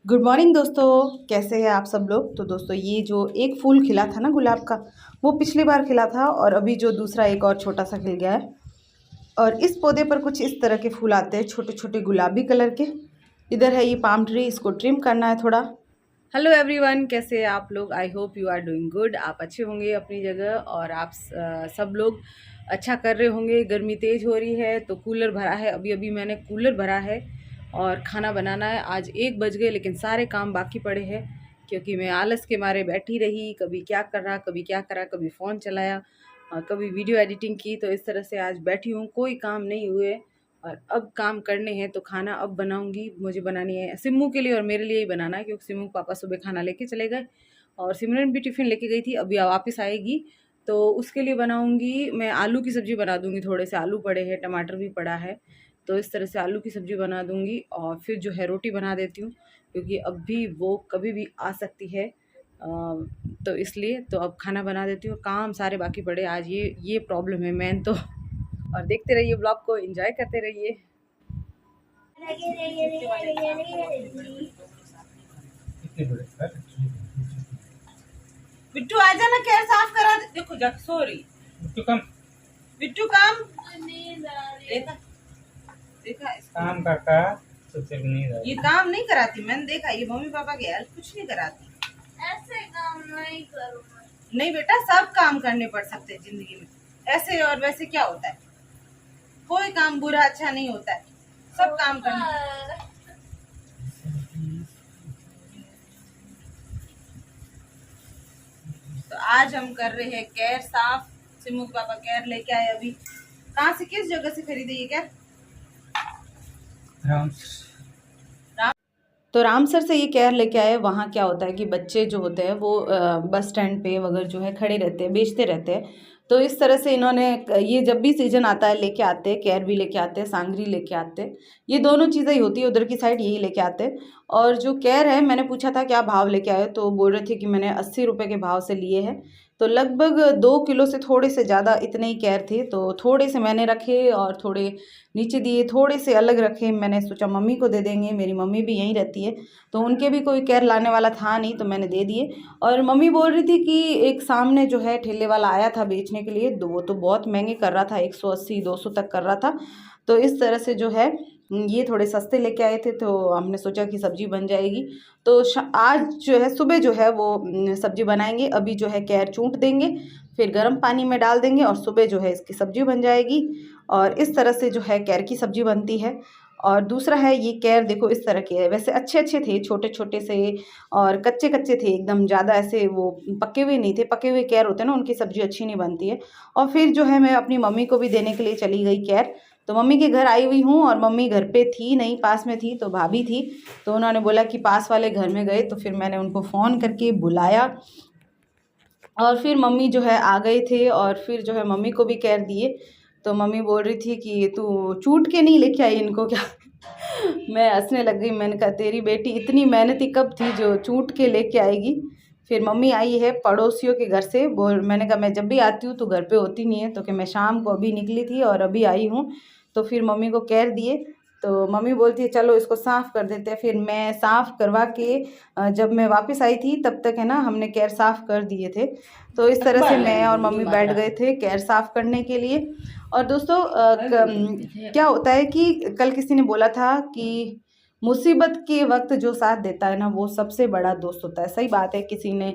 Good morning दोस्तों। कैसे हैं आप सब लोग। तो दोस्तों ये जो एक फूल खिला था ना गुलाब का, वो पिछली बार खिला था और अभी जो दूसरा एक और छोटा सा खिल गया है। और इस पौधे पर कुछ इस तरह के फूल आते हैं, छोटे छोटे गुलाबी कलर के। इधर है ये पाम ट्री, इसको ट्रिम करना है थोड़ा। हेलो एवरीवन, कैसे हैं आप लोग। I hope you are doing good. आप अच्छे होंगे अपनी जगह और आप सब लोग अच्छा कर रहे होंगे। गर्मी तेज़ हो रही है तो कूलर भरा है, अभी अभी मैंने कूलर भरा है और खाना बनाना है। आज 1 बज गए लेकिन सारे काम बाकी पड़े हैं क्योंकि मैं आलस के मारे बैठी रही। कभी क्या कर रहा, कभी क्या करा, कभी फ़ोन चलाया और कभी वीडियो एडिटिंग की। तो इस तरह से आज बैठी हूँ, कोई काम नहीं हुए और अब काम करने हैं। तो खाना अब बनाऊंगी, मुझे बनानी है सिम्मू के लिए और मेरे लिए ही बनाना है क्योंकि सिम्मू पापा सुबह खाना लेके चले गए और सिमरन भी टिफ़िन लेके गई थी, अभी वापस आएगी तो उसके लिए बनाऊंगी। मैं आलू की सब्ज़ी बना दूंगी, थोड़े से आलू पड़े हैं, टमाटर भी पड़ा है, तो इस तरह से आलू की सब्ज़ी बना दूंगी और फिर जो है रोटी बना देती हूँ क्योंकि अभी वो कभी भी आ सकती है। तो इसलिए तो अब खाना बना देती हूँ। काम सारे बाकी पड़े आज, ये प्रॉब्लम है मेन तो। और देखते रहिए ब्लॉग को, एंजॉय करते रहिए। बिट्टू आ जाना, क्या साफ करा दे। देखो जा, सॉरी बिट्टू काम देखा देखा काम काका तो चल नहीं रहा। ये काम नहीं कराती, मैंने देखा ये मम्मी पापा के हेल्प कुछ नहीं कराती। ऐसे काम नहीं करूँगा। नहीं बेटा, सब काम करने पड़ सकते हैं जिंदगी में। ऐसे और वैसे क्या होता है, कोई काम बुरा अच्छा नहीं होता है, सब काम करना। तो आज हम कर रहे हैं कैर साफ। सिमू के पापा कैर लेके आए अभी। कहाँ से, किस जगह से खरीदे ये कैर? तो रामसर से ये कैर लेके आए। वहाँ क्या होता है कि बच्चे जो होते हैं वो बस स्टैंड पे वगैरह जो है खड़े रहते हैं, बेचते रहते हैं। तो इस तरह से इन्होंने ये जब भी सीजन आता है लेके आते हैं, कैर भी लेके आते हैं, सांगरी लेके आते हैं। ये दोनों चीज़ें ही होती है, उधर की साइड यही लेके आते हैं। और जो कैर है, मैंने पूछा था क्या भाव लेके आए, तो बोल रहे थे कि मैंने 80 रुपये के भाव से लिए हैं। तो लगभग 2 किलो से थोड़े से ज़्यादा इतने ही कैर थे। तो थोड़े से मैंने रखे और थोड़े नीचे दिए, थोड़े से अलग रखे। मैंने सोचा मम्मी को दे देंगे, मेरी मम्मी भी यहीं रहती है तो उनके भी कोई कैर लाने वाला था नहीं, तो मैंने दे दिए। और मम्मी बोल रही थी कि एक सामने जो है ठेले वाला आया था बेचने के लिए, वो तो बहुत महंगे कर रहा था, 180-200 तक कर रहा था। तो इस तरह से जो है ये थोड़े सस्ते लेके आए थे, तो हमने सोचा कि सब्जी बन जाएगी। तो आज जो है सुबह जो है वो सब्जी बनाएंगे। अभी जो है कैर चूंट देंगे, फिर गर्म पानी में डाल देंगे और सुबह जो है इसकी सब्जी बन जाएगी। और इस तरह से जो है कैर की सब्जी बनती है। और दूसरा है ये कैर, देखो इस तरह के है, वैसे अच्छे अच्छे थे, छोटे छोटे से और कच्चे कच्चे थे एकदम, ज़्यादा ऐसे वो पके हुए नहीं थे। पके हुए कैर होते हैं ना, उनकी सब्ज़ी अच्छी नहीं बनती है। और फिर जो है मैं अपनी मम्मी को भी देने के लिए चली गई कैर। तो मम्मी के घर आई हुई हूँ और मम्मी घर पे थी नहीं, पास में थी, तो भाभी थी। तो उन्होंने बोला कि पास वाले घर में गए, तो फिर मैंने उनको फ़ोन करके बुलाया और फिर मम्मी जो है आ गए थे और फिर जो है मम्मी को भी कैर दिए। तो मम्मी बोल रही थी कि तू चूट के नहीं लेके आई इनको क्या? मैं हंसने लग गई। मैंने कहा तेरी बेटी इतनी मेहनती कब थी जो चूट के लेके आएगी। फिर मम्मी आई है पड़ोसियों के घर से। मैंने कहा मैं जब भी आती हूँ तो घर पे होती नहीं है, तो कि मैं शाम को अभी निकली थी और अभी आई हूँ। तो फिर मम्मी को कैर दिए। तो मम्मी बोलती है चलो इसको साफ़ कर देते हैं। फिर मैं साफ़ करवा के जब मैं वापस आई थी तब तक है ना हमने कैर साफ़ कर दिए थे। तो इस तरह से मैं और मम्मी बैठ गए थे कैर साफ़ करने के लिए। और दोस्तों क्या होता है कि कल किसी ने बोला था कि मुसीबत के वक्त जो साथ देता है ना वो सबसे बड़ा दोस्त होता है। सही बात है, किसी ने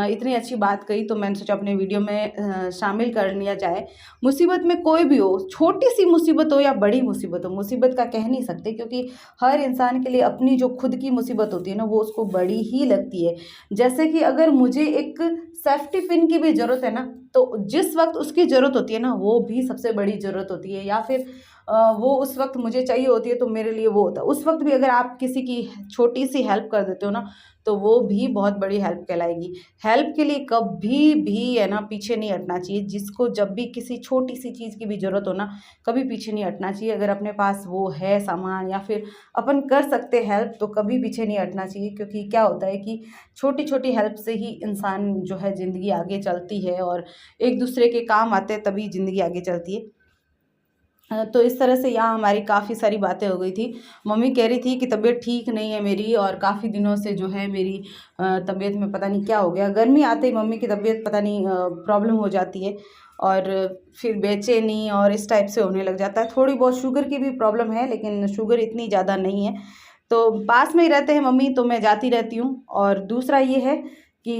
इतनी अच्छी बात कही तो मैंने सोचा अपने वीडियो में शामिल कर लिया जाए। मुसीबत में कोई भी हो, छोटी सी मुसीबत हो या बड़ी मुसीबत हो, मुसीबत का कह नहीं सकते क्योंकि हर इंसान के लिए अपनी जो खुद की मुसीबत होती है ना वो उसको बड़ी ही लगती है। जैसे कि अगर मुझे एक सेफ्टी पिन की भी ज़रूरत है ना, तो जिस वक्त उसकी ज़रूरत होती है ना वो भी सबसे बड़ी ज़रूरत होती है। या फिर वो उस वक्त मुझे चाहिए होती है तो मेरे लिए वो होता है। उस वक्त भी अगर आप किसी की छोटी सी हेल्प कर देते हो ना तो वो भी बहुत बड़ी हेल्प कहलाएगी। हेल्प के लिए कभी भी है ना पीछे नहीं हटना चाहिए। जिसको जब भी किसी छोटी सी चीज़ की भी ज़रूरत हो ना, कभी पीछे नहीं हटना चाहिए। अगर अपने पास वो है सामान या फिर अपन कर सकते हेल्प तो कभी पीछे नहीं हटना चाहिए। क्योंकि क्या होता है कि छोटी छोटी हेल्प से ही इंसान जो है ज़िंदगी आगे चलती है और एक दूसरे के काम आते हैं तभी ज़िंदगी आगे चलती है। तो इस तरह से यहाँ हमारी काफ़ी सारी बातें हो गई थी। मम्मी कह रही थी कि तबीयत ठीक नहीं है मेरी, और काफ़ी दिनों से जो है मेरी तबीयत में पता नहीं क्या हो गया। गर्मी आते ही मम्मी की तबीयत पता नहीं प्रॉब्लम हो जाती है, और फिर बेचैनी और इस टाइप से होने लग जाता है। थोड़ी बहुत शुगर की भी प्रॉब्लम है, लेकिन शुगर इतनी ज़्यादा नहीं है। तो पास में ही रहते हैं मम्मी, तो मैं जाती रहती हूँ। और दूसरा ये है कि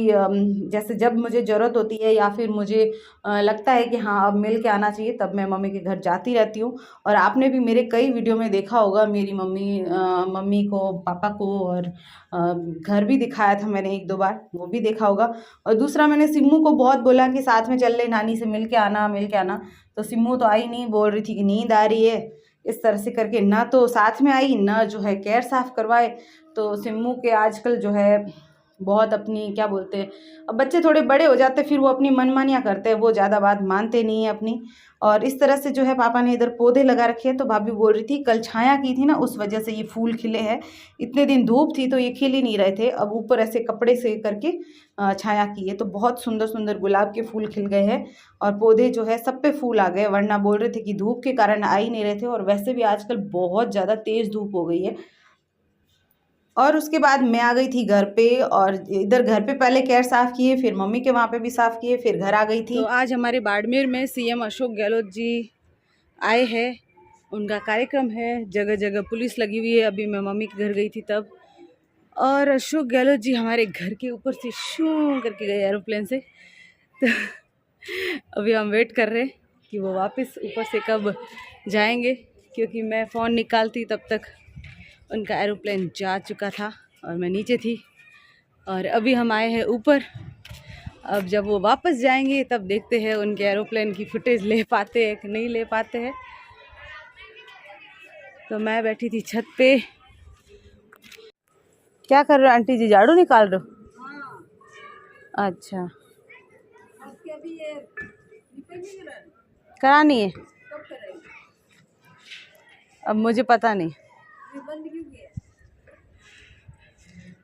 जैसे जब मुझे ज़रूरत होती है या फिर मुझे लगता है कि हाँ अब मिल के आना चाहिए, तब मैं मम्मी के घर जाती रहती हूँ। और आपने भी मेरे कई वीडियो में देखा होगा मेरी मम्मी को, पापा को, और घर भी दिखाया था मैंने 1-2 बार, वो भी देखा होगा। और दूसरा, मैंने सिम्मू को बहुत बोला कि साथ में चल ले, नानी से मिल के आना। तो सिम्मू तो आई नहीं, बोल रही थी कि नींद आ रही है। इस तरह से करके ना तो साथ में आई, ना जो है केयर साफ़ करवाए। तो सिम्मू के आजकल जो है बहुत अपनी क्या बोलते हैं, अब बच्चे थोड़े बड़े हो जाते हैं, फिर वो अपनी मनमानियाँ करते हैं, वो ज़्यादा बात मानते नहीं हैं अपनी। और इस तरह से जो है पापा ने इधर पौधे लगा रखे हैं। तो भाभी बोल रही थी कल छाया की थी ना, उस वजह से ये फूल खिले हैं। इतने दिन धूप थी तो ये खिल ही नहीं रहे थे, अब ऊपर ऐसे कपड़े से करके छाया की है। तो बहुत सुंदर सुंदर गुलाब के फूल खिल गए हैं, और पौधे जो है सब पे फूल आ गए। वरना बोल रहे थे कि धूप के कारण आ ही नहीं रहे थे, और वैसे भी आजकल बहुत ज़्यादा तेज़ धूप हो गई है। और उसके बाद मैं आ गई थी घर पे, और इधर घर पे पहले केयर साफ़ किए, फिर मम्मी के वहाँ पे भी साफ़ किए, फिर घर आ गई थी। तो आज हमारे बाड़मेर में सीएम अशोक गहलोत जी आए हैं, उनका कार्यक्रम है। जगह जगह पुलिस लगी हुई है। अभी मैं मम्मी के घर गई थी तब, और अशोक गहलोत जी हमारे घर के ऊपर से शू करके गए एरोप्लेन से। तो अभी हम वेट कर रहे हैं कि वो वापस ऊपर से कब जाएंगे, क्योंकि मैं फ़ोन निकालती तब तक उनका एरोप्लेन जा चुका था और मैं नीचे थी। और अभी हम आए हैं ऊपर। अब जब वो वापस जाएंगे तब देखते हैं उनके एरोप्लेन की फुटेज ले पाते हैं कि नहीं ले पाते हैं। तो मैं बैठी थी छत पे। क्या कर रहे हो आंटी जी, झाड़ू निकाल रहे हो? अच्छा, करानी है? अब मुझे पता नहीं।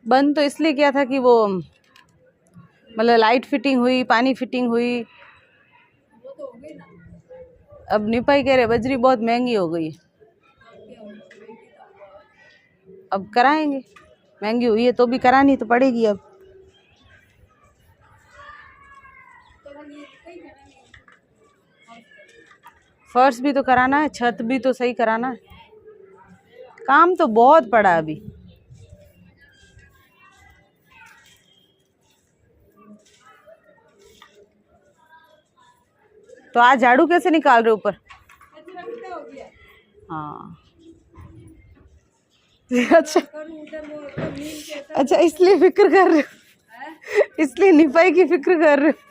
बंद तो इसलिए किया था कि वो मतलब लाइट फिटिंग हुई, पानी फिटिंग हुई। अब निपाई कह रहे बजरी बहुत महंगी हो गई है, अब कराएंगे। महंगी हुई है तो भी करानी तो पड़ेगी। अब फर्श भी तो कराना है, छत भी तो सही कराना है। काम तो बहुत पड़ा अभी। तो आज झाड़ू कैसे निकाल रहे ऊपर? हाँ अच्छा, इसलिए फिक्र कर रहे हो, इसलिए निपाई की फिक्र कर रहे हो।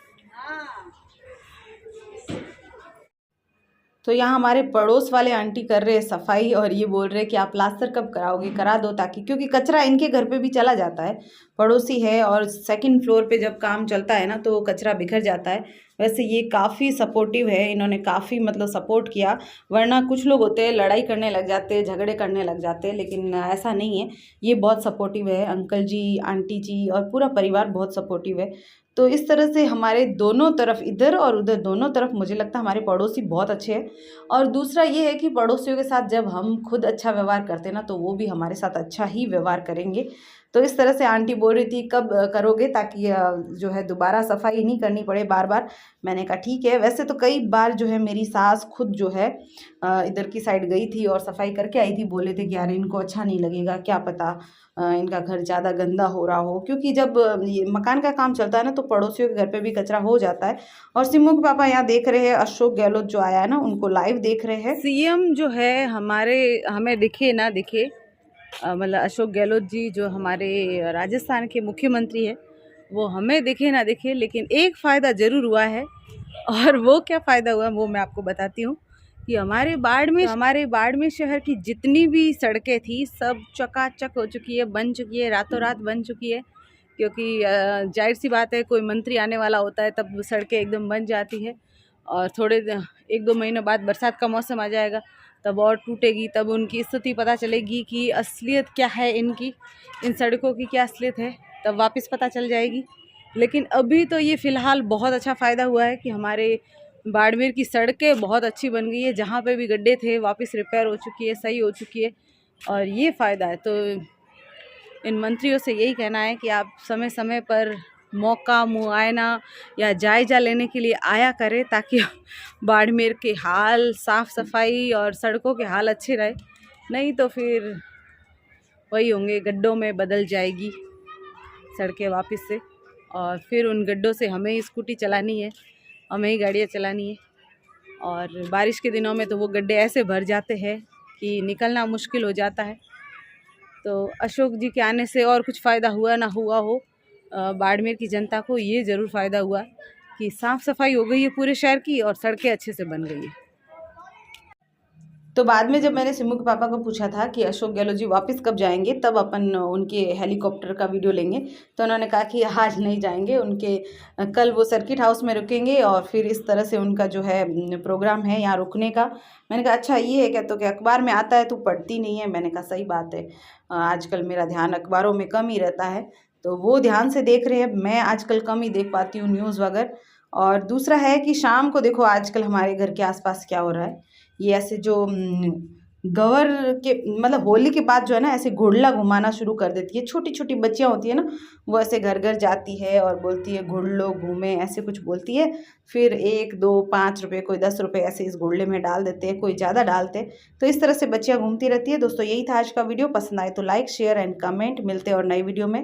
तो यहाँ हमारे पड़ोस वाले आंटी कर रहे हैं सफाई, और ये बोल रहे हैं कि आप प्लास्टर कब कराओगे, करा दो, ताकि क्योंकि कचरा इनके घर पे भी चला जाता है। पड़ोसी है, और सेकंड फ्लोर पे जब काम चलता है ना तो कचरा बिखर जाता है। वैसे ये काफ़ी सपोर्टिव है, इन्होंने काफ़ी मतलब सपोर्ट किया। वरना कुछ लोग होते हैं लड़ाई करने लग जाते हैं, झगड़े करने लग जाते हैं, लेकिन ऐसा नहीं है। ये बहुत सपोर्टिव है, अंकल जी, आंटी जी और पूरा परिवार बहुत सपोर्टिव है। तो इस तरह से हमारे दोनों तरफ, इधर और उधर दोनों तरफ, मुझे लगता है हमारे पड़ोसी बहुत अच्छे हैं। और दूसरा ये है कि पड़ोसियों के साथ जब हम खुद अच्छा व्यवहार करते हैं ना, तो वो भी हमारे साथ अच्छा ही व्यवहार करेंगे। तो इस तरह से आंटी बोल रही थी कब करोगे, ताकि जो है दोबारा सफाई नहीं करनी पड़े बार बार। मैंने कहा ठीक है। वैसे तो कई बार जो है मेरी सास खुद जो है इधर की साइड गई थी और सफाई करके आई थी। बोले थे कि यार इनको अच्छा नहीं लगेगा, क्या पता इनका घर ज़्यादा गंदा हो रहा हो, क्योंकि जब ये मकान का काम चलता है ना तो पड़ोसियों के घर पे भी कचरा हो जाता है। और सिम्मू के पापा यहाँ देख रहे हैं, अशोक गहलोत जो आया है ना उनको लाइव देख रहे हैं। सीएम जो है हमारे, हमें दिखे ना दिखे, मतलब अशोक गहलोत जी जो हमारे राजस्थान के मुख्यमंत्री है, वो हमें दिखे ना दिखे, लेकिन एक फ़ायदा ज़रूर हुआ है। और वो क्या फ़ायदा हुआ वो मैं आपको बताती हूँ कि हमारे बाड़मेर शहर की जितनी भी सड़कें थी सब चकाचक हो चुकी है, बन चुकी है, रातों रात बन चुकी है। क्योंकि जाहिर सी बात है, कोई मंत्री आने वाला होता है तब सड़कें एकदम बन जाती है। और थोड़े 1-2 महीने बाद बरसात का मौसम आ जाएगा, तब और टूटेगी, तब उनकी स्थिति पता चलेगी कि असलियत क्या है, इनकी इन सड़कों की क्या असलियत है, तब वापस पता चल जाएगी। लेकिन अभी तो ये फ़िलहाल बहुत अच्छा फ़ायदा हुआ है कि हमारे बाड़मेर की सड़कें बहुत अच्छी बन गई है, जहाँ पे भी गड्ढे थे वापस रिपेयर हो चुकी है, सही हो चुकी है और ये फ़ायदा है। तो इन मंत्रियों से यही कहना है कि आप समय समय पर मौका मुआयना या जायज़ा लेने के लिए आया करें, ताकि बाड़मेर के हाल, साफ़ सफाई और सड़कों के हाल अच्छे रहे। नहीं तो फिर वही होंगे, गड्ढों में बदल जाएगी सड़कें वापस से, और फिर उन गड्ढों से हमें ही स्कूटी चलानी है, हमें ही गाड़ियाँ चलानी है। और बारिश के दिनों में तो वो गड्ढे ऐसे भर जाते हैं कि निकलना मुश्किल हो जाता है। तो अशोक जी के आने से और कुछ फ़ायदा हुआ ना हुआ हो, बाड़मेर की जनता को ये ज़रूर फ़ायदा हुआ कि साफ़ सफाई हो गई है पूरे शहर की और सड़कें अच्छे से बन गई है। तो बाद में जब मैंने सिमू के पापा को पूछा था कि अशोक गहलोत जी वापस कब जाएंगे, तब अपन उनके हेलीकॉप्टर का वीडियो लेंगे, तो उन्होंने कहा कि आज नहीं जाएंगे, उनके कल वो सर्किट हाउस में रुकेंगे और फिर इस तरह से उनका जो है प्रोग्राम है यहाँ रुकने का। मैंने कहा अच्छा ये है क्या, तो क्या अखबार में आता है तू पढ़ती नहीं है? मैंने कहा सही बात है, आजकल मेरा ध्यान अखबारों में कम ही रहता है, तो वो ध्यान से देख रहे हैं, मैं आजकल कम ही देख पाती हूँ न्यूज़ वगैरह। और दूसरा है कि शाम को देखो आजकल हमारे घर के आसपास क्या हो रहा है, ये ऐसे जो गवर के मतलब होली के बाद जो है ना, ऐसे घुड़ला घुमाना शुरू कर देती है। छोटी छोटी बच्चियाँ होती है ना, वो ऐसे घर घर जाती है और बोलती है घुड़ लो घूमे, ऐसे कुछ बोलती है। फिर 1 2 5 रुपये, कोई 10 रुपये ऐसे इस घुड़ले में डाल देते हैं, कोई ज़्यादा डालते हैं। तो इस तरह से बच्चियाँ घूमती रहती है। दोस्तों यही था आज का वीडियो, पसंद आए तो लाइक शेयर एंड कमेंट। मिलते हैं और नई वीडियो में।